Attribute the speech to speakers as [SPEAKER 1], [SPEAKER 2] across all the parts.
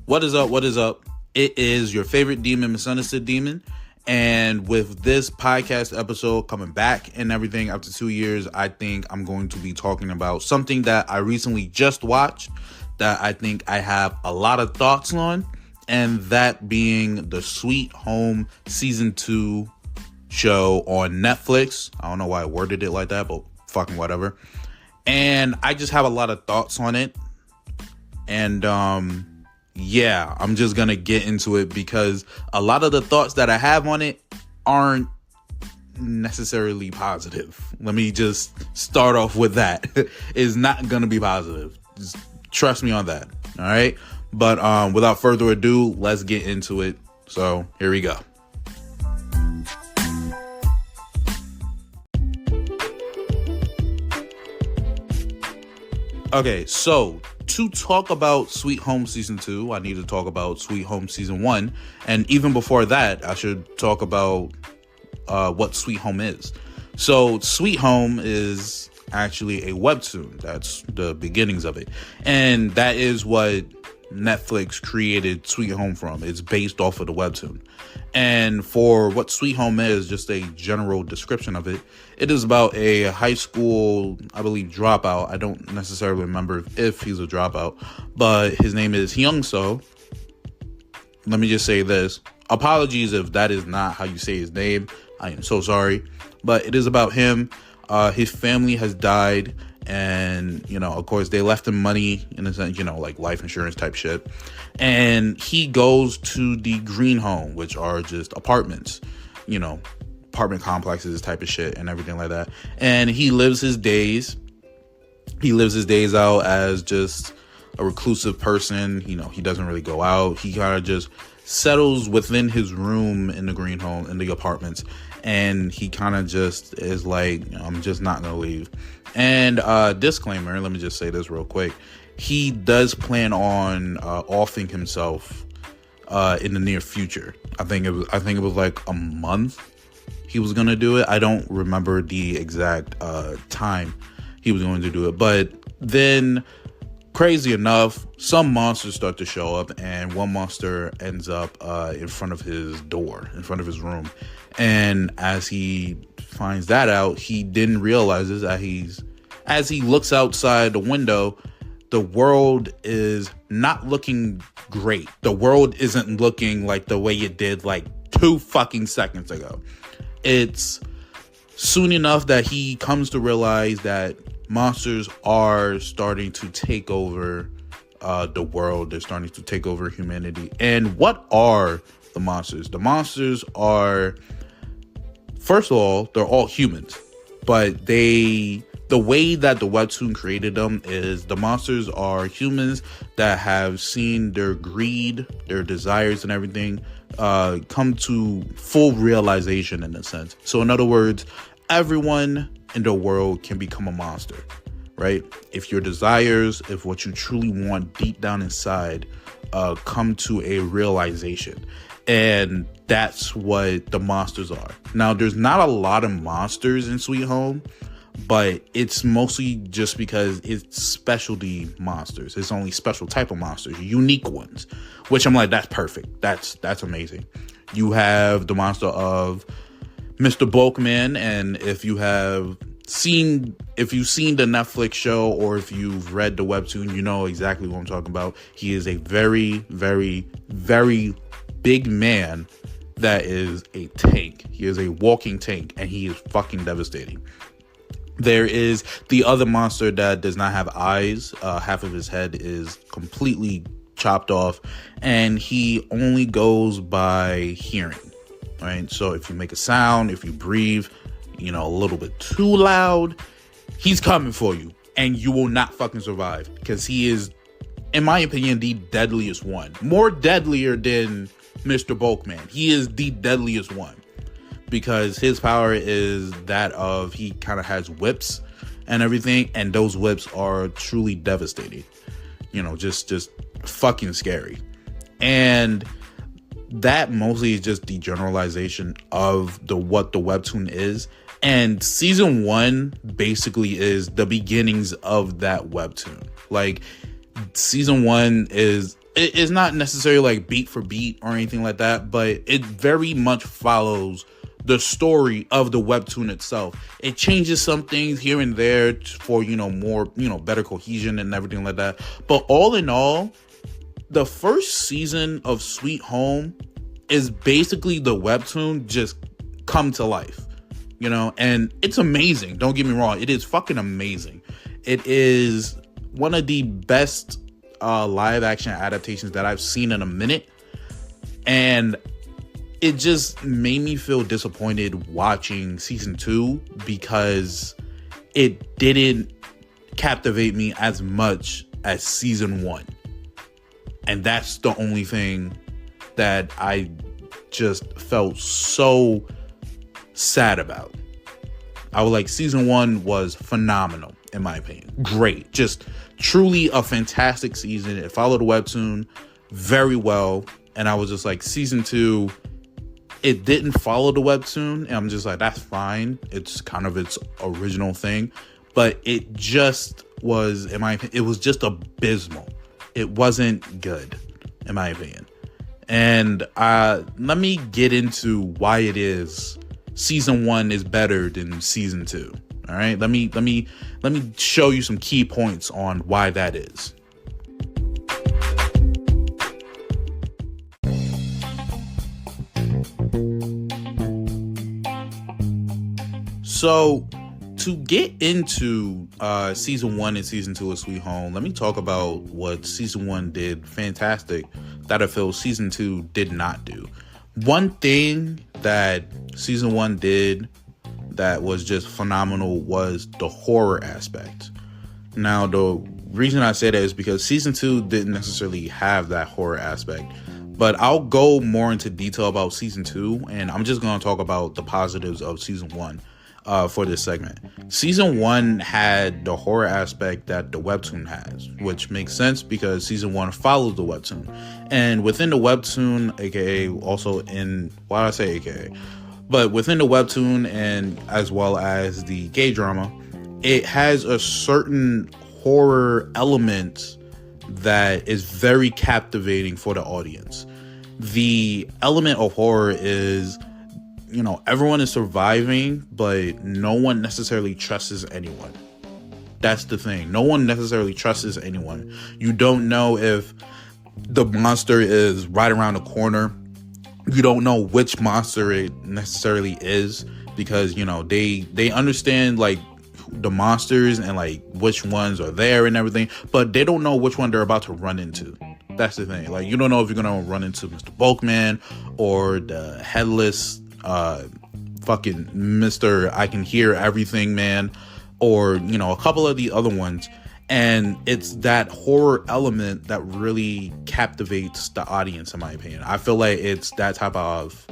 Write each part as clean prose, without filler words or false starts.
[SPEAKER 1] What is up? What is up? It is your favorite demon, misunderstood demon. And with this podcast episode coming back and everything after 2 years, I think I'm going to be talking about something that I recently just watched that I think I have a lot of thoughts on. And that being the Sweet Home Season 2 show on Netflix. I don't know why I worded it like that, but fucking whatever. And I just have a lot of thoughts on it. And, yeah, I'm just going to get into it because a lot of the thoughts that I have on it aren't necessarily positive. Let me just start off with that. It's not going to be positive. Just trust me on that. All right. But without further ado, let's get into it. So here we go. Okay, so to talk about Sweet Home Season 2, I need to talk about Sweet Home Season 1. And even before that, I should talk about what Sweet Home is. So Sweet Home is actually a webtoon. That's the beginnings of it. And that is what Netflix created Sweet Home from. It's based off of the webtoon. And for what Sweet Home is, just a general description of it, it is about a high school, I believe, dropout. I don't necessarily remember if he's a dropout, but his name is Hyung So. Let me just say this. Apologies if that is not how you say his name. I am so sorry. But it is about him. His family has died. And, you know, of course, they left him money in a sense, you know, like life insurance type shit. And he goes to the green home, which are just apartments, you know, apartment complexes type of shit and everything like that. And he lives his days. He lives his days out as just a reclusive person. You know, he doesn't really go out. He kind of just settles within his room in the green home, in the apartments. And he kind of just is like, you know, I'm just not going to leave. And disclaimer, let me just say this real quick. He does plan on offing himself in the near future. I think it was like a month he was going to do it. I don't remember the exact time he was going to do it. But then, crazy enough, some monsters start to show up, and one monster ends up in front of his door, in front of his room. And as he finds that out, he didn't realize that as he looks outside the window, the world is not looking great. The world isn't looking like the way it did like 2 fucking seconds ago. It's soon enough that he comes to realize that monsters are starting to take over the world. They're starting to take over humanity. And what are the monsters? The monsters are, first of all, they're all humans. But the way that the webtoon created them is the monsters are humans that have seen their greed, their desires and everything come to full realization in a sense. So in other words, everyone in the world can become a monster, right? If your desires, if what you truly want deep down inside come to a realization. And that's what the monsters are. Now, there's not a lot of monsters in Sweet Home, but it's mostly just because it's specialty monsters. It's only special type of monsters, unique ones, which I'm like, that's perfect. That's amazing. You have the monster of Mr. Bulkman, and if you've seen the Netflix show or if you've read the webtoon, you know exactly what I'm talking about. He is a very, very, very big man that is a tank. He is a walking tank, and he is fucking devastating. There is the other monster that does not have eyes. Half of his head is completely chopped off, and he only goes by hearing, right? So if you make a sound, if you breathe, you know, a little bit too loud, he's coming for you, and you will not fucking survive, because he is, in my opinion, the deadliest one. More deadlier than Mr. Bulkman. He is the deadliest one. Because his power is that of, he kind of has whips and everything, and those whips are truly devastating. You know, just fucking scary. And that mostly is just the generalization of what the webtoon is. And season 1 basically is the beginnings of that webtoon. Like, season 1 is it's not necessarily like beat for beat or anything like that, but it very much follows the story of the webtoon itself. It changes some things here and there for, more, better cohesion and everything like that. But all in all, the first season of Sweet Home is basically the webtoon just come to life, and it's amazing. Don't get me wrong. It is fucking amazing. It is one of the best live action adaptations that I've seen in a minute. And it just made me feel disappointed watching season 2 because it didn't captivate me as much as season 1. And that's the only thing that I just felt so sad about. I was like, season 1 was phenomenal, in my opinion. Great. Just truly a fantastic season. It followed the webtoon very well. And I was just like, season 2, it didn't follow the webtoon. And I'm just like, that's fine. It's kind of its original thing. But it just was, in my opinion, it was just abysmal. It wasn't good, in my opinion. And let me get into why it is season 1 is better than season 2. All right, let me show you some key points on why that is. So, to get into season 1 and season 2 of Sweet Home, let me talk about what season 1 did fantastic that I feel season 2 did not do. One thing that season 1 did that was just phenomenal was the horror aspect. Now, the reason I say that is because season 2 didn't necessarily have that horror aspect. But I'll go more into detail about season 2, and I'm just going to talk about the positives of season 1 for this segment. Season 1 had the horror aspect that the webtoon has, which makes sense because season 1 follows the webtoon. And within the webtoon, aka also in, why did I say aka? But within the webtoon and as well as the gay drama, it has a certain horror element that is very captivating for the audience. The element of horror is, everyone is surviving, but no one necessarily trusts anyone. That's the thing. No one necessarily trusts anyone. You don't know if the monster is right around the corner. You don't know which monster it necessarily is because, they understand like the monsters and like which ones are there and everything, but they don't know which one they're about to run into. That's the thing. Like, you don't know if you're going to run into Mr. Bulkman or the headless fucking Mr. I Can Hear Everything Man, or, a couple of the other ones. And it's that horror element that really captivates the audience, in my opinion. I feel like it's that type of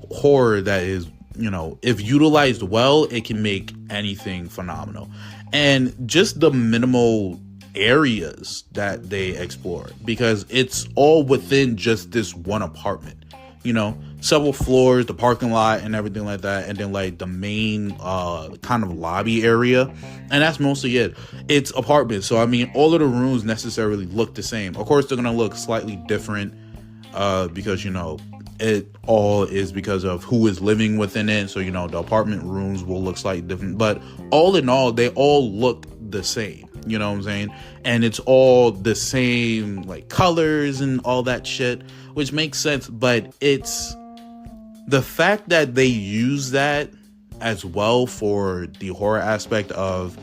[SPEAKER 1] horror that is, if utilized well, it can make anything phenomenal. And just the minimal areas that they explore, because it's all within just this one apartment. Several floors, the parking lot and everything like that, and then like the main kind of lobby area, and that's mostly it. It's apartments, so I mean all of the rooms necessarily look the same. Of course they're gonna look slightly different because it all is because of who is living within it. So the apartment rooms will look slightly different, but all in all they all look the same. You know what I'm saying? And it's all the same like colors and all that shit, which makes sense. But it's the fact that they use that as well for the horror aspect of,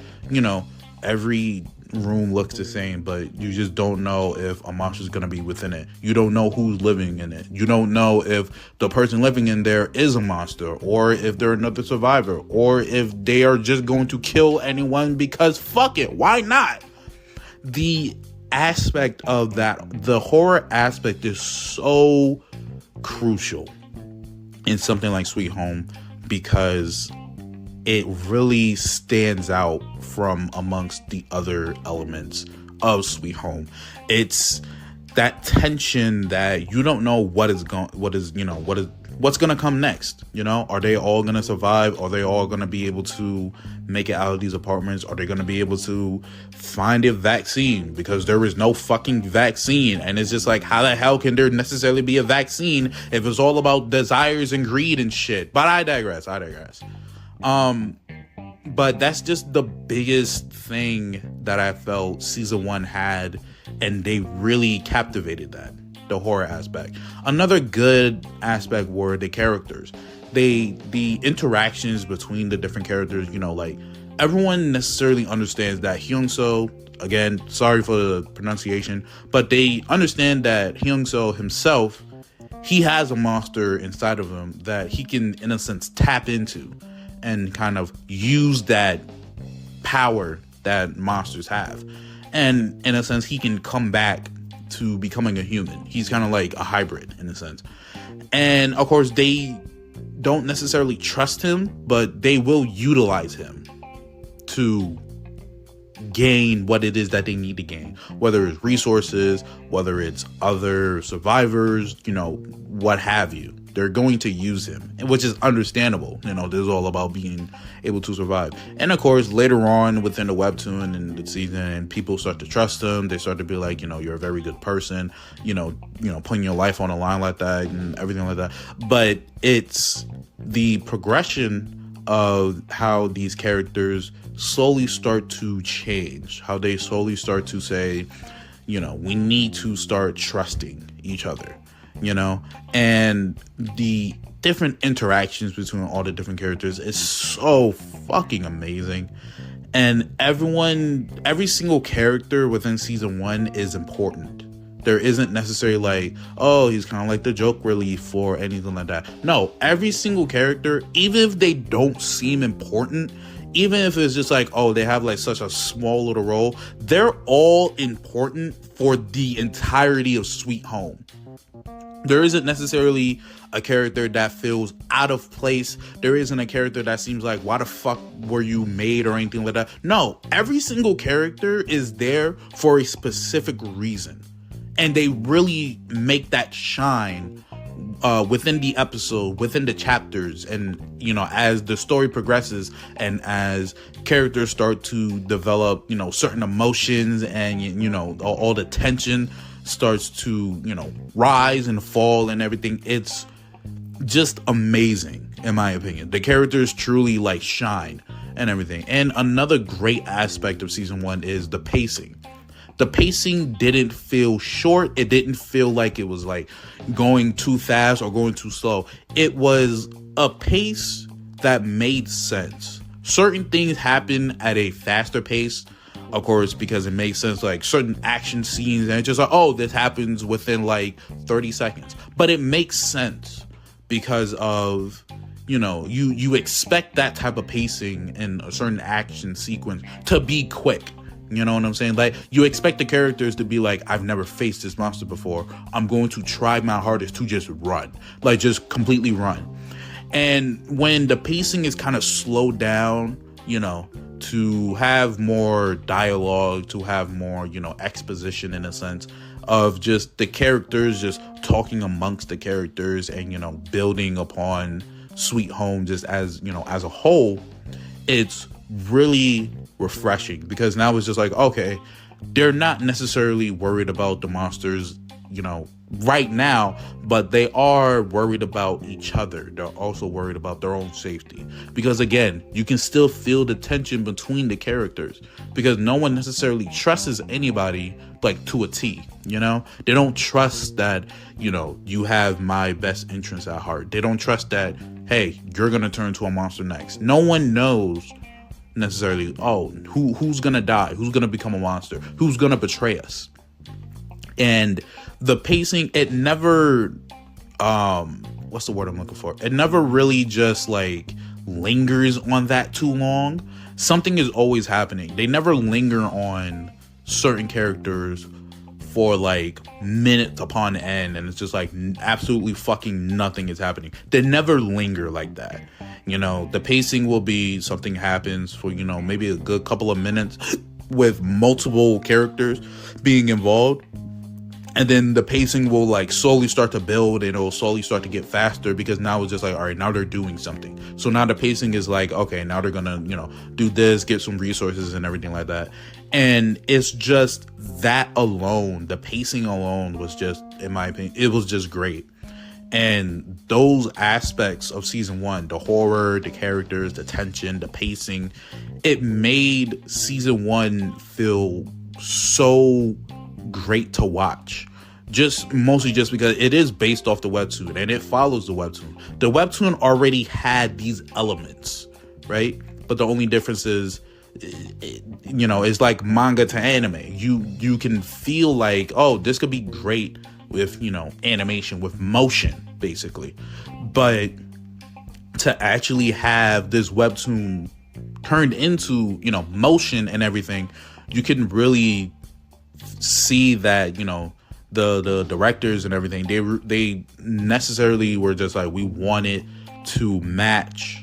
[SPEAKER 1] every room looks the same, but you just don't know if a monster is going to be within it. You don't know who's living in it. You don't know if the person living in there is a monster, or if they're another survivor, or if they are just going to kill anyone because fuck it, why not? The aspect of that, the horror aspect, is so crucial in something like Sweet Home because it really stands out from amongst the other elements of Sweet Home. It's that tension that you don't know what's going to come next. Are they all going to survive? Are they all going to be able to make it out of these apartments? Are they going to be able to find a vaccine? Because there is no fucking vaccine. And it's just like, how the hell can there necessarily be a vaccine if it's all about desires and greed and shit? But I digress. But that's just the biggest thing that I felt season 1 had, and they really captivated that, the horror aspect. Another good aspect were the characters. The interactions between the different characters, you know, like, everyone necessarily understands that Hyun-soo, again, sorry for the pronunciation, but they understand that Hyun-soo himself, he has a monster inside of him that he can, in a sense, tap into and kind of use that power that monsters have. And in a sense, he can come back to becoming a human. He's kind of like a hybrid in a sense. And of course, they don't necessarily trust him, but they will utilize him to gain what it is that they need to gain, whether it's resources, whether it's other survivors, you know, what have you. They're going to use him, which is understandable. You know, this is all about being able to survive. And of course, later on within the webtoon and the season, and people start to trust him. They start to be like, you know, you're a very good person, you know, putting your life on the line like that and everything like that. But it's the progression of how these characters slowly start to change, how they slowly start to say, you know, we need to start trusting each other. You know, and the different interactions between all the different characters is so fucking amazing. And every single character within season 1 is important. There isn't necessarily like, oh, he's kind of like the joke relief or anything like that. No, every single character, even if they don't seem important, even if it's just like, oh, they have like such a small little role, they're all important for the entirety of Sweet Home. There isn't necessarily a character that feels out of place. There isn't a character that seems like, why the fuck were you made, or anything like that. No, every single character is there for a specific reason. And they really make that shine within the episode, within the chapters. And, you know, as the story progresses and as characters start to develop, you know, certain emotions and, you know, all the tension starts to, you know, rise and fall and everything. It's just amazing, in my opinion. The characters truly like shine and everything. And another great aspect of season 1 is the pacing. The pacing didn't feel short. It didn't feel like it was like going too fast or going too slow. It was a pace that made sense. Certain things happen at a faster pace, of course, because it makes sense, like certain action scenes, and it's just like, oh, this happens within like 30 seconds. But it makes sense because of, you know, you expect that type of pacing in a certain action sequence to be quick. You know what I'm saying? Like, you expect the characters to be like, I've never faced this monster before. I'm going to try my hardest to just run. Like, just completely run. And when the pacing is kind of slowed down, you know, to have more dialogue, to have more, you know, exposition in a sense of just the characters just talking amongst the characters and, you know, building upon Sweet Home just as, you know, as a whole, it's really refreshing because now it's just like, okay, they're not necessarily worried about the monsters, you know, right now, but they are worried about each other. They're also worried about their own safety because, again, you can still feel the tension between the characters because no one necessarily trusts anybody like to a T, you know? They don't trust that, you know, you have my best interests at heart. They don't trust that, hey, you're gonna turn into a monster next. No one knows necessarily, oh, who's gonna die, who's gonna become a monster, who's gonna betray us. And the pacing, it never what's the word I'm looking for, it never really just like lingers on that too long. Something is always happening. They never linger on certain characters for like minutes upon end and it's just like absolutely fucking nothing is happening. They never linger like that. You know, the pacing will be something happens for, you know, maybe a good couple of minutes with multiple characters being involved. And then the pacing will like slowly start to build, and it'll slowly start to get faster, because now it's just like, all right, now they're doing something. So now the pacing is like, okay, now they're gonna, do this, get some resources and everything like that. And it's just that alone, the pacing alone was just, in my opinion, it was just great. And those aspects of season 1, the horror, the characters, the tension, the pacing, it made season 1 feel so great to watch. Mostly just because it is based off the webtoon and it follows the webtoon. The webtoon already had these elements, right? But the only difference is, it's like manga to anime. You can feel like, oh, this could be great with, animation, with motion, basically. But to actually have this webtoon turned into, motion and everything, you can really see that, the directors and everything, they necessarily were just like, we wanted to match,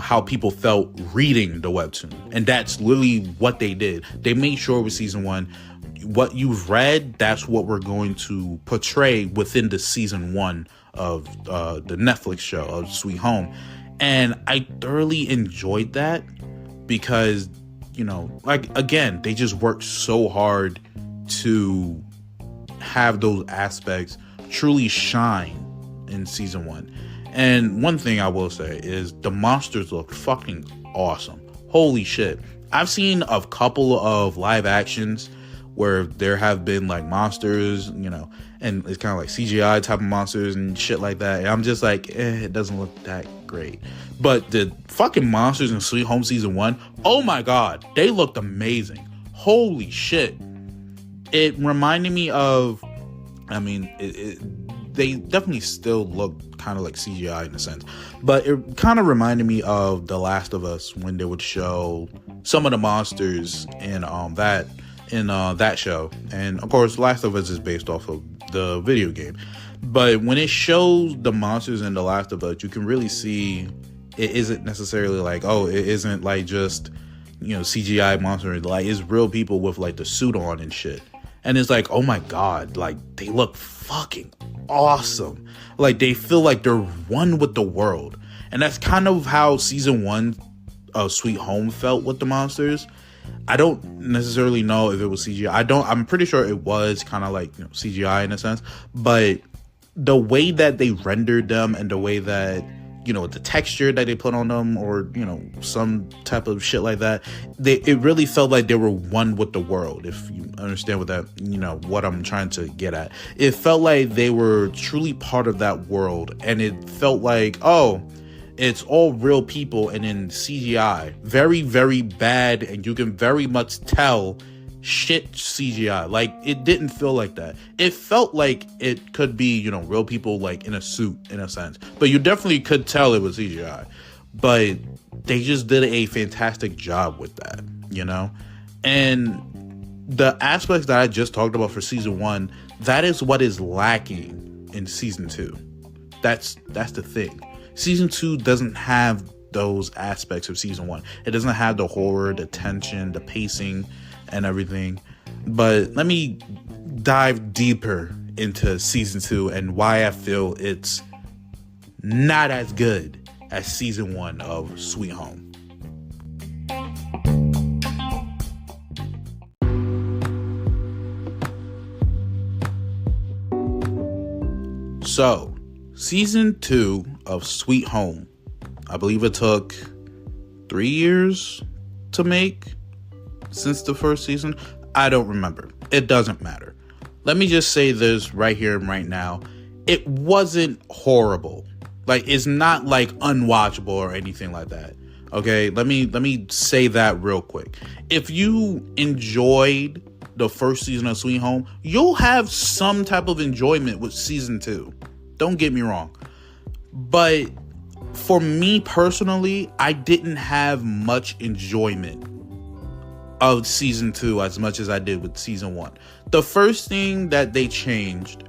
[SPEAKER 1] how people felt reading the webtoon. And that's literally what they did. They made sure with season 1, what you've read, that's what we're going to portray within the season 1 of the Netflix show of Sweet Home. And I thoroughly enjoyed that because, again, they just worked so hard to have those aspects truly shine in season 1. And one thing I will say is the monsters look fucking awesome. Holy shit. I've seen a couple of live actions where there have been like monsters, and it's kind of like CGI type of monsters and shit like that. And I'm just like, it doesn't look that great. But the fucking monsters in Sweet Home season 1, oh my god, they looked amazing. Holy shit. It reminded me of, they definitely still look kind of like CGI in a sense, but it kind of reminded me of The Last of Us when they would show some of the monsters in that show. And of course, Last of Us is based off of the video game, but when it shows the monsters in The Last of Us, you can really see it isn't necessarily like, oh, it isn't like just, CGI monster. Like, it's real people with like the suit on and shit. And it's like, oh my god, like, they look fucking awesome. Like, they feel like they're one with the world. And that's kind of how season 1 of Sweet Home felt with the monsters. I don't necessarily know if it was CGI. I'm pretty sure it was kind of like, CGI in a sense. But the way that they rendered them and the way that, the texture that they put on them, or, some type of shit like that, it really felt like they were one with the world, if you understand what that, what I'm trying to get at. It felt like they were truly part of that world, and it felt like, oh, it's all real people and in CGI. Very, very bad, and you can very much tell shit CGI. Like, it didn't feel like that. It felt like it could be, real people like in a suit in a sense, but you definitely could tell it was CGI. But they just did a fantastic job with that, and the aspects that I just talked about for season 1, that is what is lacking in season 2. That's the thing. Season 2 doesn't have those aspects of season 1. It doesn't have the horror, the tension, the pacing, and everything. But let me dive deeper into season 2 and why I feel it's not as good as season 1 of Sweet Home. So, season 2 of Sweet Home, I believe it took 3 years to make since the first season. I don't remember. It doesn't matter. Let me just say this right here and right now. It wasn't horrible. Like, it's not like unwatchable or anything like that. Okay, let me say that real quick. If you enjoyed the first season of Sweet Home, you'll have some type of enjoyment with season 2. Don't get me wrong. But for me personally, I didn't have much enjoyment of season 2 as much as I did with season 1. The first thing that they changed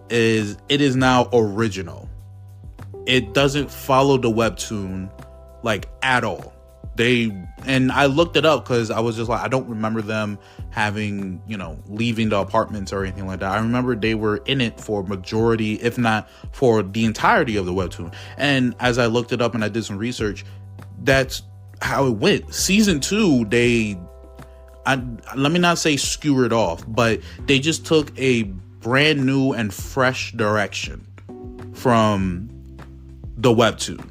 [SPEAKER 1] is it is now original. It doesn't follow the webtoon like at all. and I looked it up because I was just like, I don't remember them having, leaving the apartments or anything like that. I remember they were in it for majority, if not for the entirety of the webtoon. And as I looked it up and I did some research, that's how it went. Season 2, let me not say skewered off, but they just took a brand new and fresh direction from the webtoon,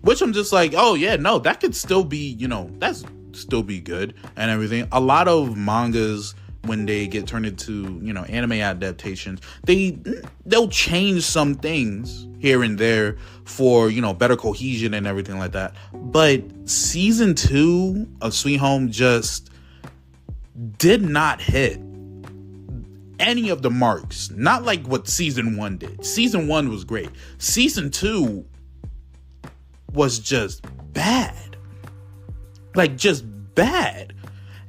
[SPEAKER 1] which I'm just like, oh yeah, no, that could still be, that's still be good and everything. A lot of mangas, when they get turned into, anime adaptations, they'll change some things here and there for, better cohesion and everything like that. But season 2 of Sweet Home just did not hit any of the marks. Not like what season 1 did. Season 1 was great. Season 2 was just bad. Like, just bad.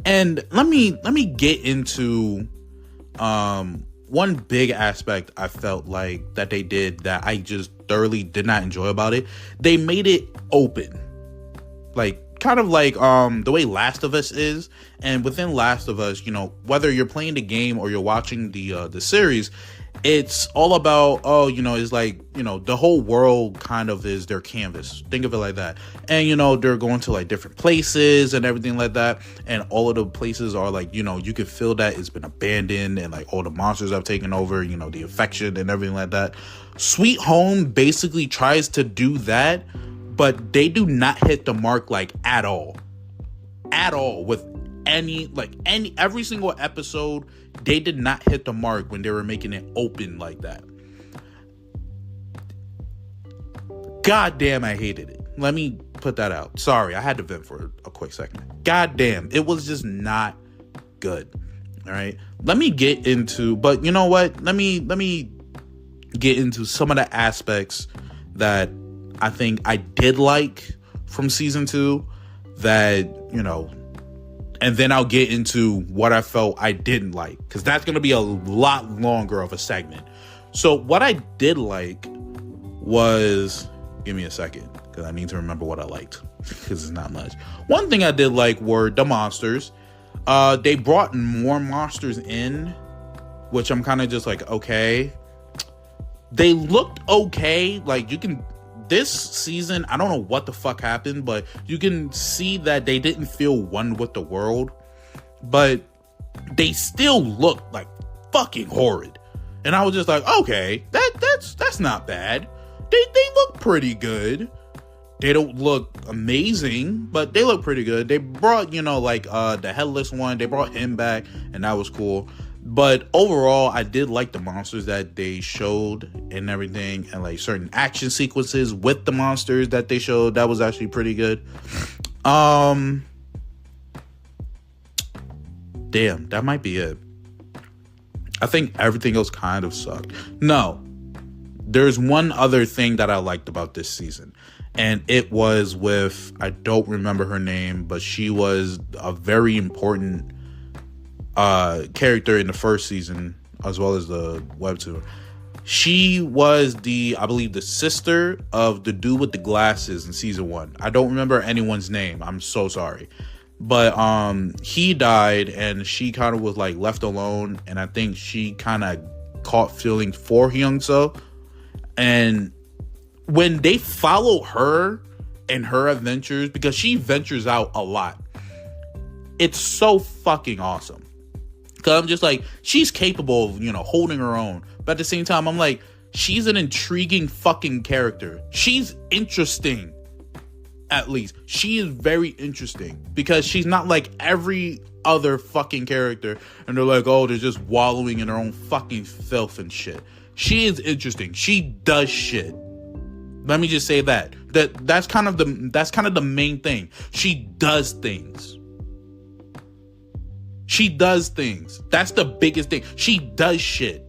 [SPEAKER 1] And let me get into one big aspect I felt like that they did that I just thoroughly did not enjoy about it. They made it open. Like, kind of like the way Last of Us is. And within Last of Us, whether you're playing the game or you're watching the series, it's all about, it's like, the whole world kind of is their canvas. Think of it like that. And, they're going to like different places and everything like that. And all of the places are like, you can feel that it's been abandoned and like all the monsters have taken over, the infection and everything like that. Sweet Home basically tries to do that, but they do not hit the mark like at all with every single episode. They did not hit the mark when they were making it open like that. God damn, I hated it. Let me put that out. Sorry, I had to vent for a quick second. God damn, it was just not good. All right. Let me get into, but you know what? Let me get into some of the aspects that I think I did like from season 2 that, and then I'll get into what I felt I didn't like, because that's going to be a lot longer of a segment. So what I did like was, give me a second, because I need to remember what I liked, because it's not much. One thing I did like were the monsters. They brought more monsters in, which I'm kind of just like, okay. They looked okay. Like, this season, I don't know what the fuck happened, but you can see that they didn't feel one with the world, but they still looked like fucking horrid. And I was just like, okay, that's not bad. They look pretty good. They don't look amazing, but they look pretty good. They brought, the headless one, they brought him back, and that was cool. But overall, I did like the monsters that they showed and everything, and like certain action sequences with the monsters that they showed. That was actually pretty good. Damn, that might be it. I think everything else kind of sucked. No, there's one other thing that I liked about this season, and it was with, I don't remember her name, but she was a very important character in the first season as well as the webtoon. She was I believe the sister of the dude with the glasses in season 1. I don't remember anyone's name. I'm so sorry. But he died and she kind of was like left alone, and I think she kind of caught feelings for Hyung-soo. And when they follow her and her adventures, because she ventures out a lot, it's so fucking awesome. Because I'm just like, she's capable of, holding her own. But at the same time, I'm like, she's an intriguing fucking character. She's interesting. At least. She is very interesting. Because she's not like every other fucking character. And they're like, oh, they're just wallowing in their own fucking filth and shit. She is interesting. She does shit. Let me just say that. That's kind of the main thing. She does things. She does things. That's the biggest thing. She does shit.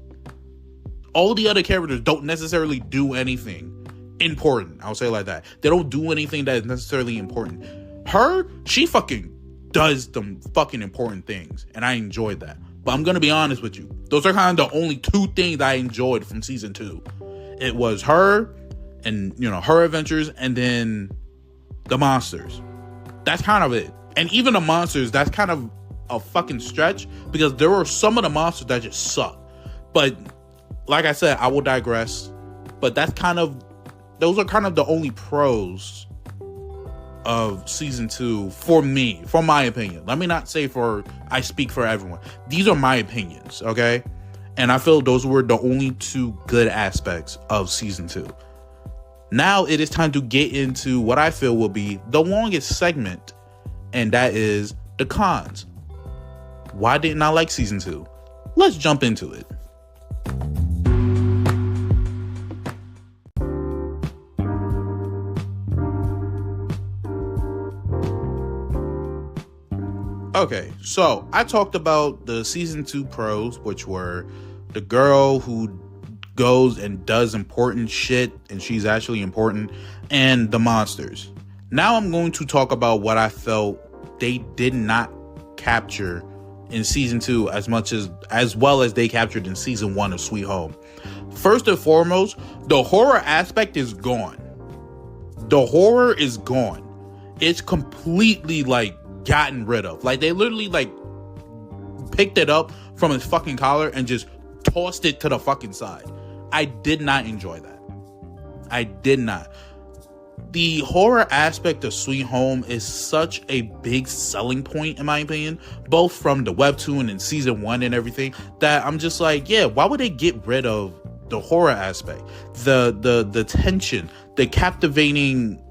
[SPEAKER 1] All the other characters don't necessarily do anything important. I'll say it like that. They don't do anything that is necessarily important. Her, she fucking does some fucking important things. And I enjoyed that. But I'm going to be honest with you. Those are kind of the only 2 things I enjoyed from season 2. It was her and, her adventures, and then the monsters. That's kind of it. And even the monsters, that's kind of a fucking stretch, because there were some of the monsters that just suck. But like I said, I will digress. But those are kind of the only pros of season 2 for me, for my opinion. Let me not say I speak for everyone. These are my opinions, okay? And I feel those were the only 2 good aspects of season 2. Now it is time to get into what I feel will be the longest segment, and that is the cons. Why didn't I like season 2? Let's jump into it. Okay, so I talked about the season 2 pros, which were the girl who goes and does important shit, and she's actually important, and the monsters. Now I'm going to talk about what I felt they did not capture in season 2 as well as they captured in season 1 of Sweet Home. First and foremost, the horror aspect is gone. The horror is gone. It's completely gotten rid of. They literally picked it up from his fucking collar and just tossed it to the fucking side. I did not enjoy that. I did not. The horror aspect of Sweet Home is such a big selling point, in my opinion, both from the webtoon and season 1 and everything, that I'm just yeah, why would they get rid of the horror aspect? The tension, the captivating,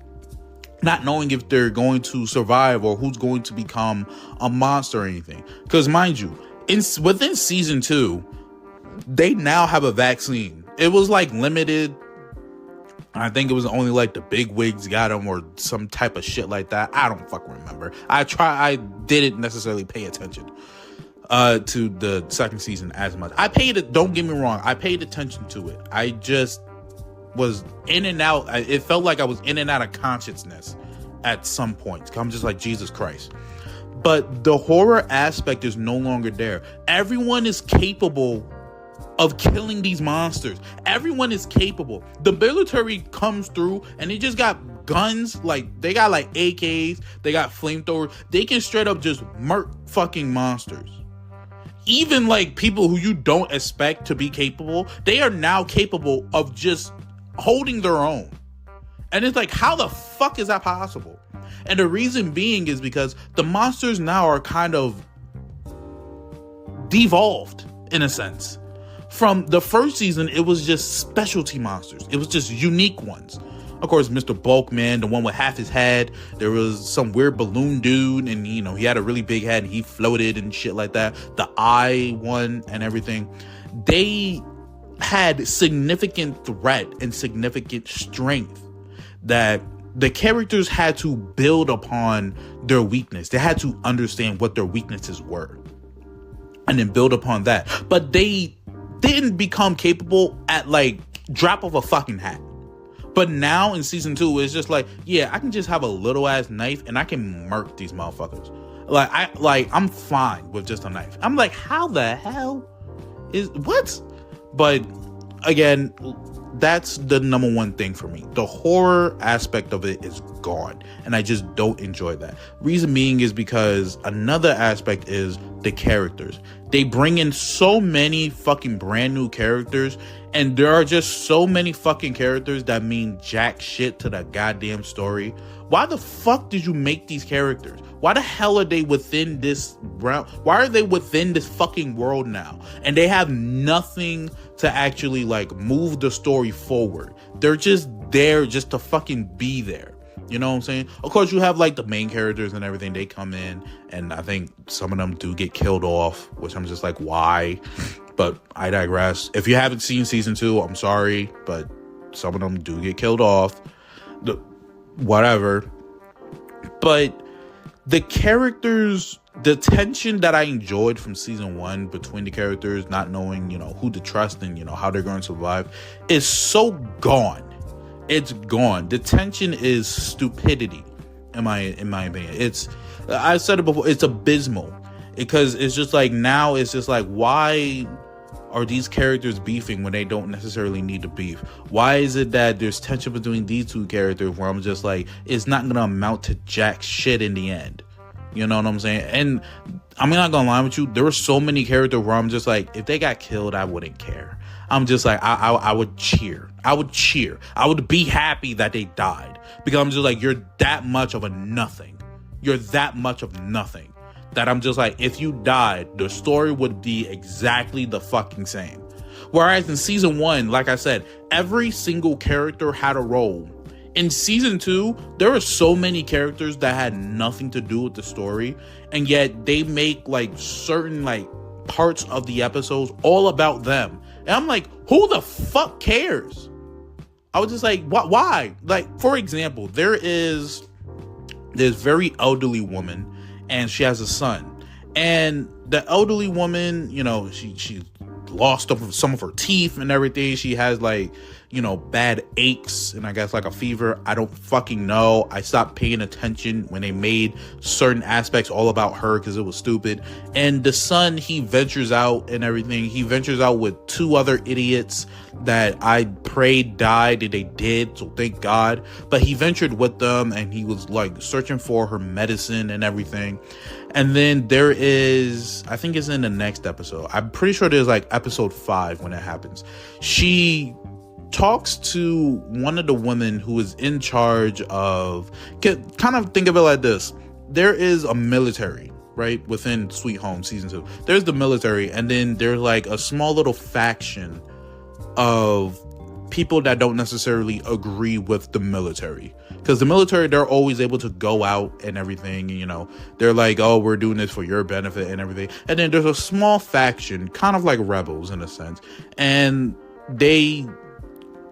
[SPEAKER 1] not knowing if they're going to survive or who's going to become a monster or anything. Because mind you, within season 2, they now have a vaccine. It was limited. I think it was only the big wigs got them or some type of shit like that. I don't fucking remember. I didn't necessarily pay attention to the second season as much. Don't get me wrong, I paid attention to it. I just was in and out. It felt like I was in and out of consciousness at some points. I'm just Jesus Christ. But the horror aspect is no longer there. Everyone is capable of killing these monsters. Everyone is capable. The military comes through and they just got guns. They got AKs. They got flamethrowers. They can straight up just murk fucking monsters. Even people who you don't expect to be capable, they are now capable of just holding their own. And it's how the fuck is that possible? And the reason being is because the monsters now are kind of devolved, in a sense. From the first season, it was just specialty monsters. It was just unique ones. Of course, Mr. Bulkman, the one with half his head. There was some weird balloon dude, and he had a really big head and he floated and shit like that. The eye one and everything. They had significant threat and significant strength that the characters had to build upon their weakness. They had to understand what their weaknesses were and then build upon that. But they didn't become capable at drop of a fucking hat. But now in season 2, it's just yeah, I can just have a little ass knife and I can murk these motherfuckers. I'm fine with just a knife. I'm how the hell is what? But again, that's the number one thing for me. The horror aspect of it is gone, and I just don't enjoy that. Reason being is because another aspect is the characters. They bring in so many fucking brand new characters, and there are just so many fucking characters that mean jack shit to the goddamn story. Why the fuck did you make these characters? Why the hell are they within this realm? Why are they within this fucking world now? And they have nothing to actually move the story forward. They're just there just to fucking be there. You know what I'm saying? Of course, you have the main characters and everything. They come in, and I think some of them do get killed off, which I'm just why? But I digress. If you haven't seen season 2, I'm sorry, but some of them do get killed off. Whatever. But the characters, the tension that I enjoyed from season 1 between the characters, not knowing, who to trust and, how they're going to survive, is so gone. It's gone. The tension is stupidity, in my opinion. I said it before, it's abysmal. Because it's just now it's just why are these characters beefing when they don't necessarily need to beef? Why is it that there's tension between these two characters where I'm just like, it's not gonna amount to jack shit in the end? You know what I'm saying? And I'm not gonna lie with you, there were so many characters where I'm just like, if they got killed, I wouldn't care. I'm just like, I would cheer. I would cheer. I would be happy that they died. Because I'm just like, you're that much of a nothing. You're that much of nothing. That I'm just like, if you died, the story would be exactly the fucking same. Whereas in season 1, like I said, every single character had a role. In season 2, there were so many characters that had nothing to do with the story, and yet they make like certain like parts of the episodes all about them. And I'm like, who the fuck cares? I was just like, why? Like, for example, there's this very elderly woman, and she has a son. And the elderly woman, you know, she lost some of her teeth and everything. She has like, you know, bad aches and I guess like a fever. I don't fucking know. I stopped paying attention when they made certain aspects all about her because it was stupid. And the son, he ventures out and everything. He ventures out with 2 other idiots that I prayed died, and they did, so thank God. But he ventured with them and he was like searching for her medicine and everything. And then there is, I think it's in the next episode, I'm pretty sure there's like episode 5 when it happens. She talks to one of the women who is in charge of, kind of think of it like this. There is a military, right, within Sweet Home season 2. There's the military, and then there's like a small little faction of people that don't necessarily agree with the military. Because the military, they're always able to go out and everything, you know, they're like, oh, we're doing this for your benefit and everything. And then there's a small faction, kind of like rebels in a sense, and they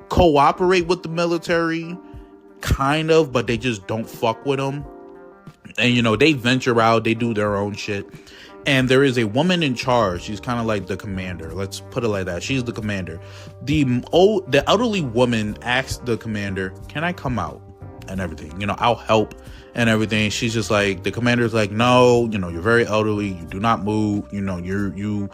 [SPEAKER 1] cooperate with the military, kind of, but they just don't fuck with them. And, you know, they venture out, they do their own shit. And there is a woman in charge. She's kind of like the commander. Let's put it like that. She's the commander. The elderly woman asks the commander, can I come out and everything? You know, I'll help and everything. She's just like, the commander's like, no, you know, you're very elderly. You do not move. You know, you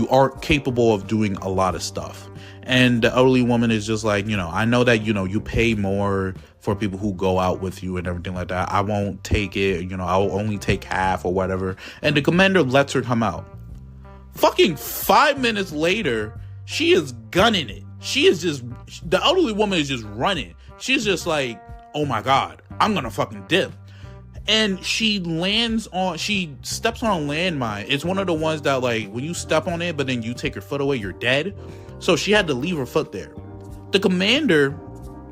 [SPEAKER 1] aren't capable of doing a lot of stuff. And the elderly woman is just like, you know, I know that, you know, you pay more for people who go out with you and everything like that. I won't take it. You know, I'll only take half or whatever. And the commander lets her come out. Fucking 5 minutes later, she is gunning it. The elderly woman is just running. She's just like, oh my God, I'm gonna fucking dip. And she steps on a landmine. It's one of the ones that, like, when you step on it, but then you take your foot away, you're dead. So she had to leave her foot there. The commander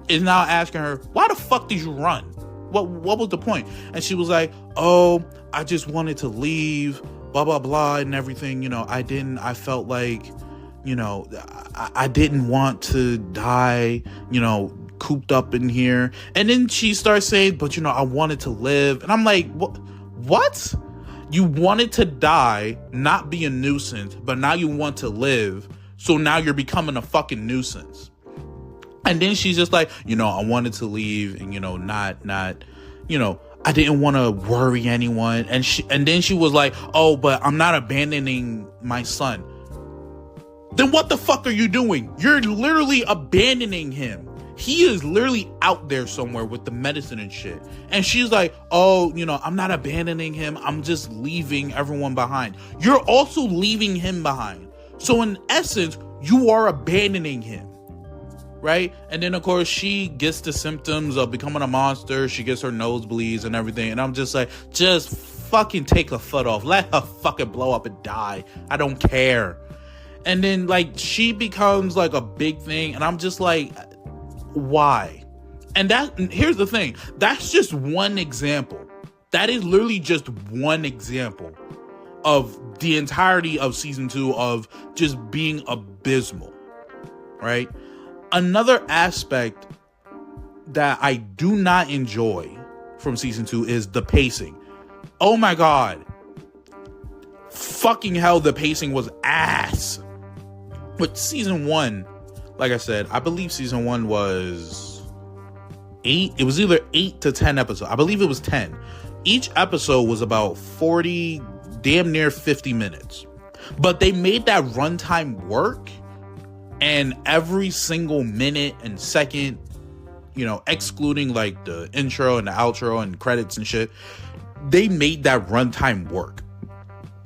[SPEAKER 1] is now asking her, why the fuck did you run? What was the point? And she was like, oh, I just wanted to leave, blah, blah, blah, and everything. You know, I felt like, you know, I didn't want to die, you know, cooped up in here. And then she starts saying, but, you know, I wanted to live. And I'm like, what? You wanted to die, not be a nuisance, but now you want to live. So now you're becoming a fucking nuisance. And then she's just like, you know, I wanted to leave and, you know, not, you know, I didn't want to worry anyone. And then she was like, oh, but I'm not abandoning my son. Then what the fuck are you doing? You're literally abandoning him. He is literally out there somewhere with the medicine and shit. And she's like, oh, you know, I'm not abandoning him. I'm just leaving everyone behind. You're also leaving him behind. So in essence, you are abandoning him, right? And then, of course, she gets the symptoms of becoming a monster. She gets her nosebleeds and everything. And I'm just like, just fucking take her foot off. Let her fucking blow up and die. I don't care. And then, like, she becomes, like, a big thing. And I'm just like, why? And here's the thing. That's just one example. That is literally just one example of the entirety of season 2 of just being abysmal, right? Another aspect that I do not enjoy from season 2 is the pacing. Oh my God. Fucking hell, the pacing was ass. But season 1, like I said, I believe season 1 was 8. It was either 8 to 10 episodes. I believe it was 10. Each episode was about 40, damn near 50 minutes. But they made that runtime work, and every single minute and second, excluding like the intro and the outro and credits and shit, they made that runtime work.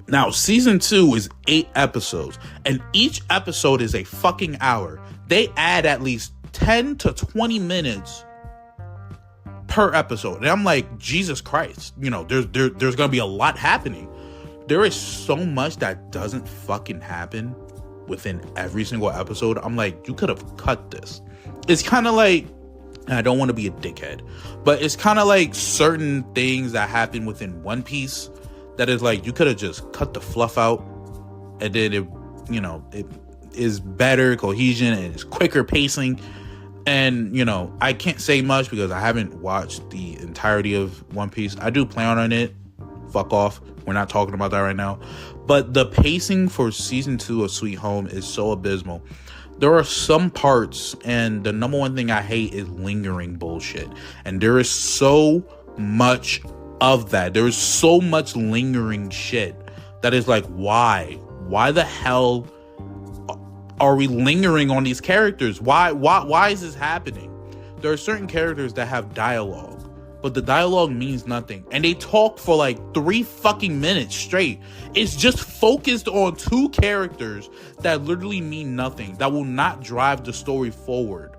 [SPEAKER 1] Now, season 2 is 8 episodes, and each episode is a fucking hour. They add at least 10 to 20 minutes per episode. And I'm like, Jesus Christ, there's gonna be a lot happening. There is so much that doesn't fucking happen within every single episode. I'm like, you could have cut this. It's kind of like, and I don't want to be a dickhead, but it's kind of like certain things that happen within One Piece that is like, you could have just cut the fluff out, and then it is better cohesion and it's quicker pacing. And I can't say much because I haven't watched the entirety of One Piece. I do plan on it. Fuck off. We're not talking about that right now. But the pacing for season 2 of Sweet Home is so abysmal. There are some parts, and the number one thing I hate is lingering bullshit. And there is so much of that. There is so much lingering shit that is like, why? Why the hell are we lingering on these characters? Why is this happening? There are certain characters that have dialogue, but the dialogue means nothing. And they talk for like 3 fucking minutes straight. It's just focused on 2 characters that literally mean nothing, that will not drive the story forward.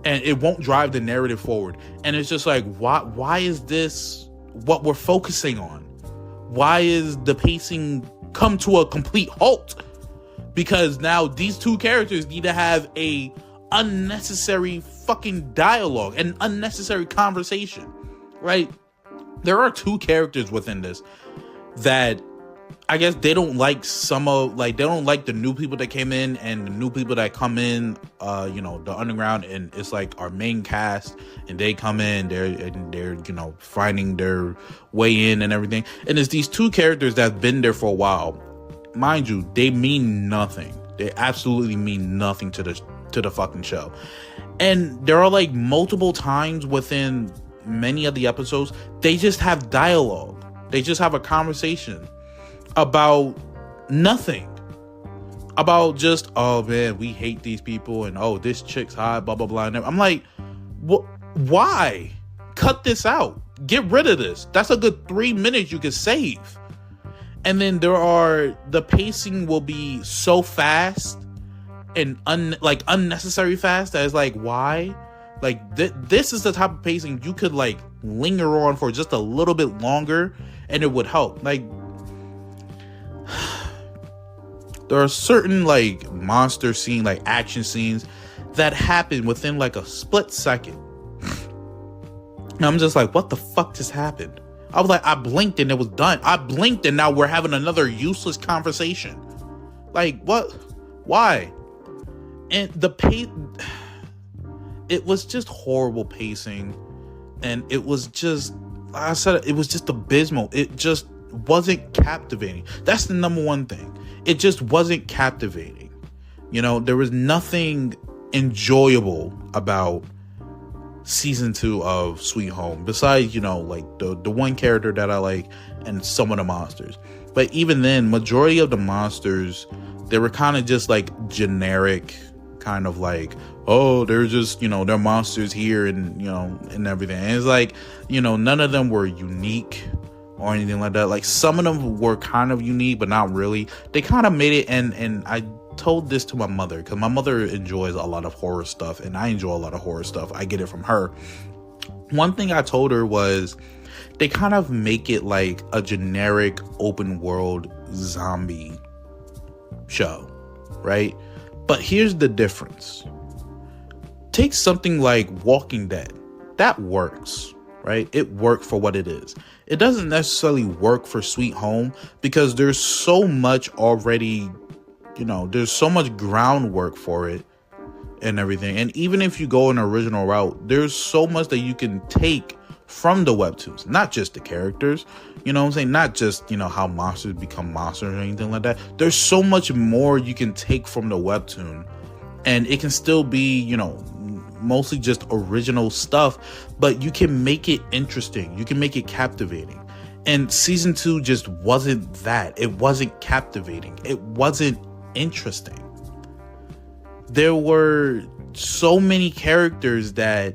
[SPEAKER 1] And it won't drive the narrative forward. And it's just like, why is this what we're focusing on? Why is the pacing come to a complete halt? Because now these 2 characters need to have a unnecessary fucking dialogue and unnecessary conversation, right? There are 2 characters within this that I guess they don't like they don't like the new people that came in, and the new people that come in, the underground, and it's like our main cast, and they come in, they're finding their way in and everything. And it's these 2 characters that've been there for a while. Mind you, they mean nothing. They absolutely mean nothing to the fucking show. And there are like multiple times within many of the episodes, they just have dialogue. They just have a conversation about nothing. About just, oh man, we hate these people, and oh, this chick's hot, blah blah blah. And I'm like, what? Why? Cut this out. Get rid of this. That's a good 3 minutes you could save. And then the pacing will be so fast and unnecessary fast that it's like, why? Like this is the type of pacing you could like linger on for just a little bit longer, and it would help. Like, there are certain like monster scene, like action scenes that happen within like a split second. And I'm just like, what the fuck just happened? I was like, I blinked and it was done. I blinked and now we're having another useless conversation. Like, what? Why? And the pace, it was just horrible pacing. And it was just, like I said, it was just abysmal. It just wasn't captivating. That's the number one thing. It just wasn't captivating. There was nothing enjoyable about season 2 of Sweet Home besides like the one character that I like and some of the monsters. But even then, majority of the monsters, they were kind of just like generic, kind of like, oh, they're just they're monsters here, and and everything. And it's like, none of them were unique or anything like that. Like, some of them were kind of unique, but not really. They kind of made it, and I told this to my mother, because my mother enjoys a lot of horror stuff, and I enjoy a lot of horror stuff. I get it from her. One thing I told her was, they kind of make it like a generic open world zombie show, right? But here's the difference. Take something like Walking Dead. That works, right? It worked for what it is. It doesn't necessarily work for Sweet Home because there's so much already, there's so much groundwork for it and everything. And even if you go an original route, there's so much that you can take from the webtoons, not just the characters, you know what I'm saying? Not just, how monsters become monsters or anything like that. There's so much more you can take from the webtoon, and it can still be, mostly just original stuff, but you can make it interesting. You can make it captivating. And season 2 just wasn't that. It wasn't captivating. It wasn't interesting. There were so many characters that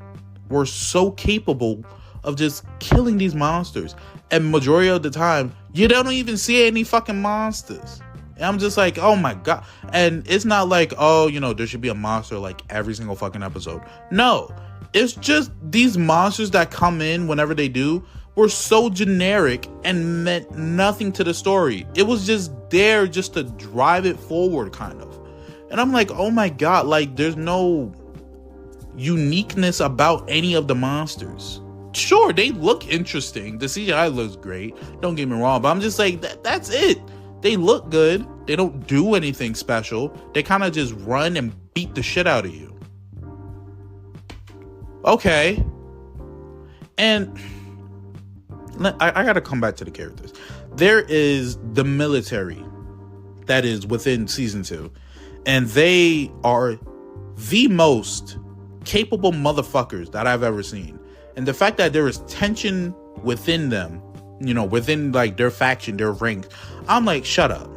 [SPEAKER 1] were so capable of just killing these monsters. And majority of the time, you don't even see any fucking monsters. And I'm just like, oh my God. And it's not like, oh, there should be a monster like every single fucking episode. No, it's just these monsters that come in whenever they do were so generic and meant nothing to the story. It was just there just to drive it forward, kind of. And I'm like, oh my God, like there's no uniqueness about any of the monsters. Sure, they look interesting. The CGI looks great. Don't get me wrong, but I'm just like, that's it. They look good. They don't do anything special. They kind of just run and beat the shit out of you. Okay. And I gotta come back to the characters. There is the military that is within season 2, and they are the most capable motherfuckers that I've ever seen. And the fact that there is tension within them, within like their faction, their ranks, I'm like, shut up,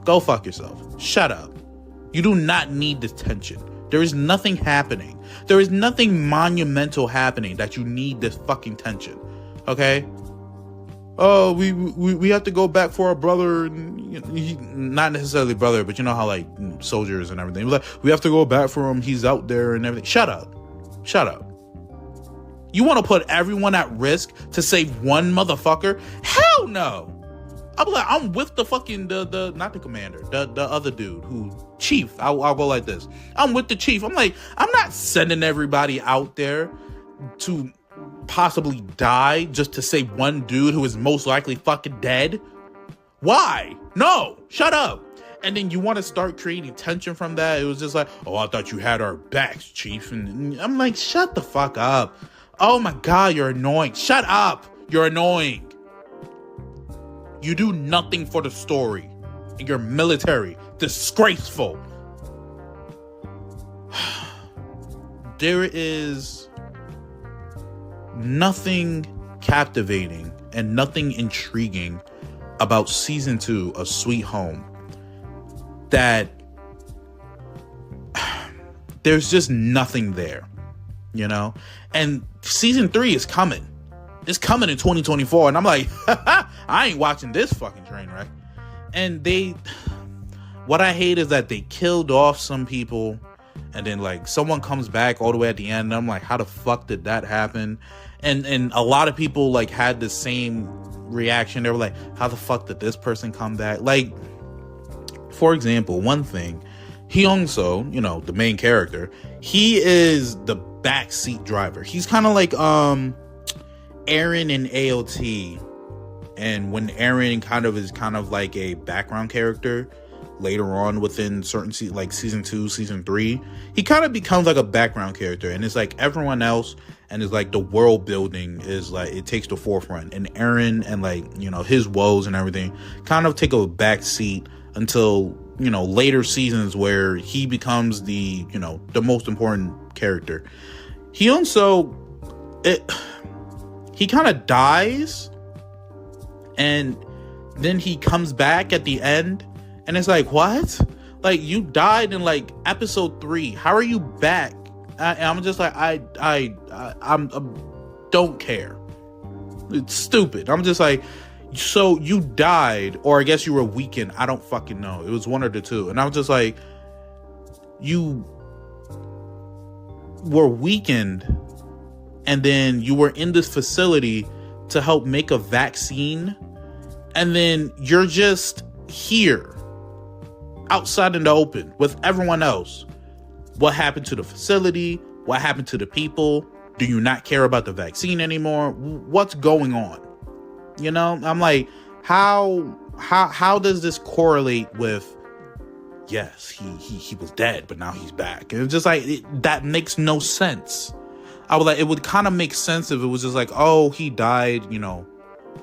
[SPEAKER 1] go fuck yourself, shut up. You do not need this tension. There is nothing happening. There is nothing monumental happening that you need this fucking tension. Okay. Oh, we have to go back for our brother. Not necessarily brother, but you know how like soldiers and everything. Like, we have to go back for him. He's out there and everything. Shut up. You want to put everyone at risk to save one motherfucker? Hell no. I'm with the fucking the not the commander, the other dude who chief. I'll go like this. I'm with the chief. I'm like, I'm not sending everybody out there to possibly die just to save one dude who is most likely fucking dead. Why? No, shut up. And then you want to start creating tension from that. It was just like, oh, I thought you had our backs, chief. And I'm like, shut the fuck up. Oh my God, you're annoying. Shut up. You're annoying. You do nothing for the story. And you're military. Disgraceful. There is nothing captivating and nothing intriguing about season 2 of Sweet Home that there's just nothing there, and season 3 is coming. It's coming in 2024, and I'm like, I ain't watching this fucking train wreck. And what I hate is that they killed off some people, and then like someone comes back all the way at the end, and I'm like, how the fuck did that happen? And a lot of people like had the same reaction. They were like, how the fuck did this person come back? Like, for example, one thing, Hyun-soo, the main character, he is the backseat driver. He's kind of like Eren in AOT, and when Eren is kind of like a background character later on within certain like season 2, season 3, he kind of becomes like a background character, and it's like everyone else, and it's like the world building is like it takes the forefront, and Eren and like his woes and everything kind of take a back seat until later seasons where he becomes the the most important character. Hyun-soo, he kind of dies, and then he comes back at the end, and it's like, what? Like, you died in like episode 3. How are you back? I'm just like, I don't care. It's stupid. I'm just like, so you died, or I guess you were weakened. I don't fucking know. It was one of the two. And I was just like, you were weakened, and then you were in this facility to help make a vaccine, and then you're just here outside in the open with everyone else. What happened to the facility? What happened to the people? Do you not care about the vaccine anymore? What's going on? I'm like, how does this correlate with, yes, he was dead, but now he's back? And it's just like, that makes no sense. I was like, it would kind of make sense if it was just like, oh, he died,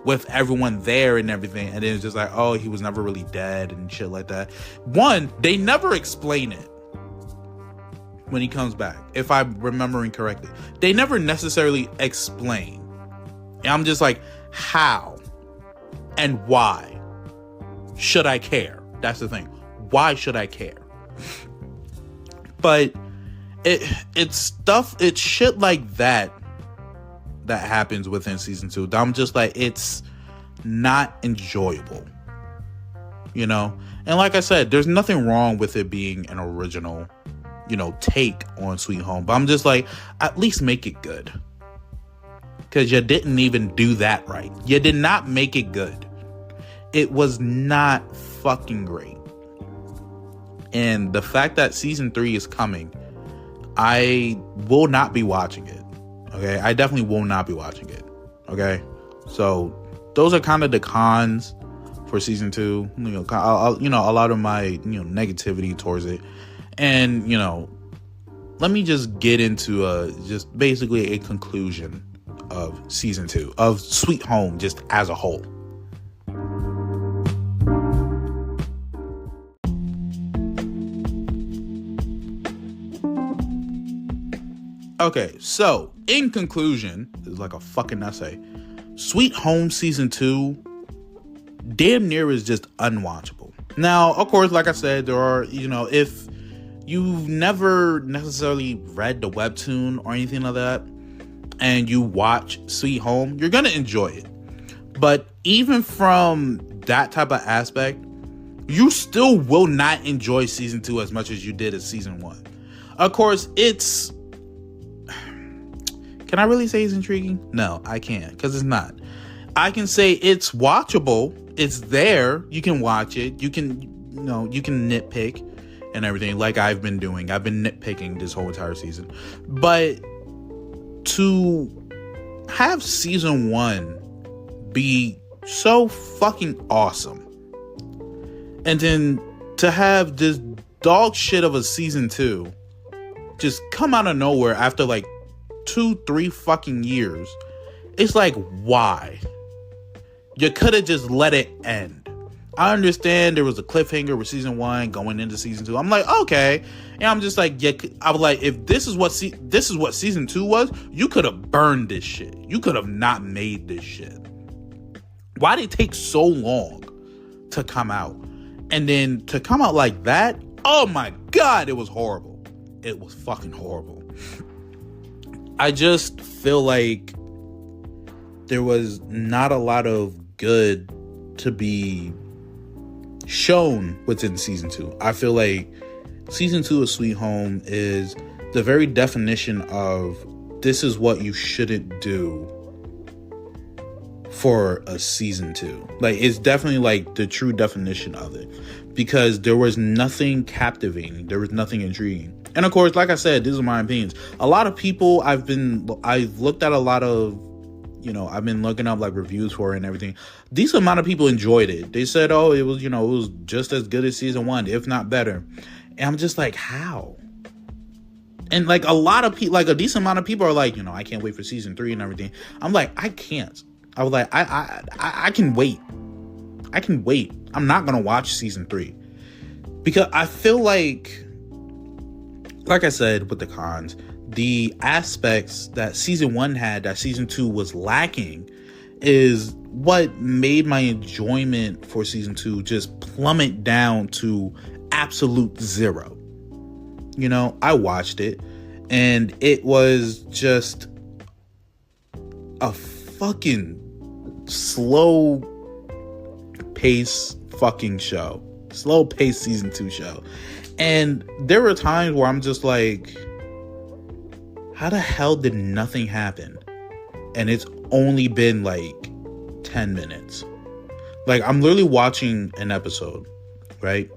[SPEAKER 1] with everyone there and everything. And then it's just like, oh, he was never really dead and shit like that. One, they never explain it when he comes back, if I'm remembering correctly. They never necessarily explain. And I'm just like, how and why should I care? That's the thing. Why should I care? But it's shit like that happens within season 2. I'm just like, it's not enjoyable, you know? And like I said, there's nothing wrong with it being an original, take on Sweet Home. But I'm just like, at least make it good. Because you didn't even do that right. You did not make it good. It was not fucking great. And the fact that season 3 is coming, I will not be watching it. Okay? I definitely will not be watching it. Okay? So, those are kind of the cons for season 2. A lot of my, negativity towards it. And, let me just get into just basically a conclusion of season 2 of Sweet Home just as a whole. Okay, so in conclusion, this is like a fucking essay. Sweet Home season 2 damn near is just unwatchable. Now, of course, like I said, there are, if you've never necessarily read the webtoon or anything like that, and you watch Sweet Home, you're gonna enjoy it. But even from that type of aspect, you still will not enjoy season 2 as much as you did as season 1. Of course, it's... Can I really say it's intriguing? No, I can't, because it's not. I can say it's watchable. It's there. You can watch it. You can nitpick and everything like I've been doing. I've been nitpicking this whole entire season. But to have season 1 be so fucking awesome, and then to have this dog shit of a season 2 just come out of nowhere after like 2-3 fucking years, it's like, why? You could have just let it end. I understand there was a cliffhanger with season 1 going into season 2. I'm like, okay. And I'm just like, yeah, I was like, if this is what season 2 was, you could have burned this shit. You could have not made this shit. Why did it take so long to come out? And then to come out like that, oh my God, it was horrible. It was fucking horrible. I just feel like there was not a lot of good to be shown within season 2. I feel like season 2 of Sweet Home is the very definition of this is what you shouldn't do for a season 2. Like, it's definitely like the true definition of it, because there was nothing captivating. There was nothing intriguing. And of course, like I said, these are my opinions. A lot of people, I've looked at a lot of, I've been looking up like reviews for it and everything. Decent amount of people enjoyed it. They said, oh, it was, it was just as good as season 1, if not better. And I'm just like, how? And like a lot of people, like a decent amount of people are like, I can't wait for season 3 and everything. I'm like, I can't. I was like, I can wait. I can wait. I'm not going to watch season 3. Because I feel like I said with the cons, the aspects that season 1 had that season 2 was lacking is what made my enjoyment for season 2 just plummet down to absolute zero. I watched it and it was just a fucking slow pace fucking show. Slow pace season 2 show. And there were times where I'm just like, how the hell did nothing happen? And it's only been like 10 minutes. Like, I'm literally watching an episode, right?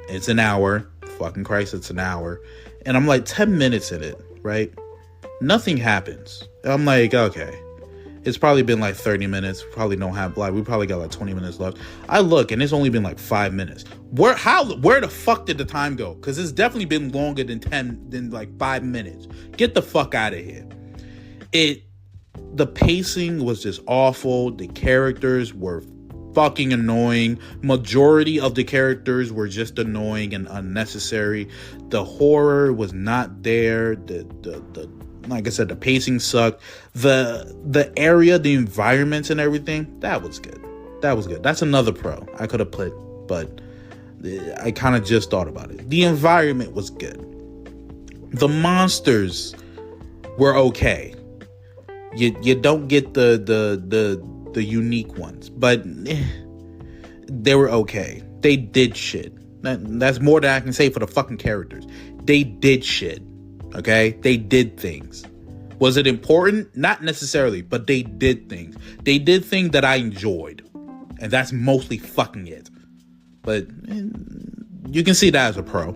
[SPEAKER 1] It's an hour. Fucking Christ, it's an hour. And I'm like 10 minutes in it, right? Nothing happens. And I'm like, okay. It's probably been like 30 minutes. We probably got like 20 minutes left. I look and it's only been like 5 minutes. Where the fuck did the time go? Because it's definitely been longer than like 5 minutes. Get the fuck out of here. The pacing was just awful. The characters were fucking annoying. Majority of the characters were just annoying and unnecessary. The horror was not there. The Like I said, the pacing sucked. The area, the environments and everything, that was good. That's another pro I could have put, but I kind of just thought about it. The environment was good. The monsters were okay. You don't get the unique ones, but they were okay. They did shit. That's more than I can say for the fucking characters. They did shit. Okay? They did things. Was it important? Not necessarily, but they did things. They did things that I enjoyed. And that's mostly fucking it. But you can see that as a pro.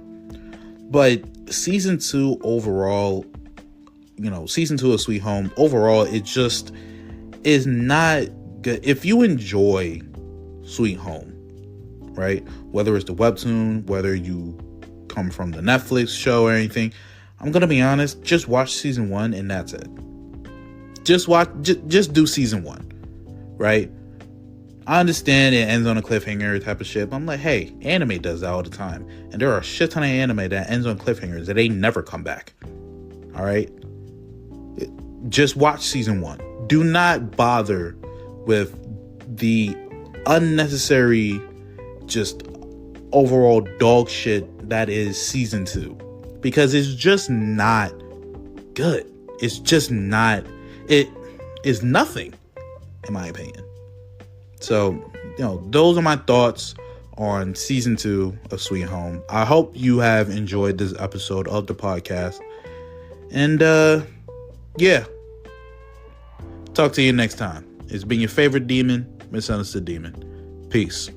[SPEAKER 1] But season 2 overall, season 2 of Sweet Home, overall, it just is not good. If you enjoy Sweet Home, right? Whether it's the webtoon, whether you come from the Netflix show or anything, I'm going to be honest, just watch season 1 and that's it. Just do season 1, right? I understand it ends on a cliffhanger type of shit, but I'm like, hey, anime does that all the time. And there are a shit ton of anime that ends on cliffhangers that they never come back. All right? Just watch season 1. Do not bother with the unnecessary, just overall dog shit that is season 2. Because it's just not good. It's just not, it is nothing, in my opinion. So, those are my thoughts on season 2 of Sweet Home. I hope you have enjoyed this episode of the podcast. And, yeah. Talk to you next time. It's been your favorite demon, Misunderstood Demon. Peace.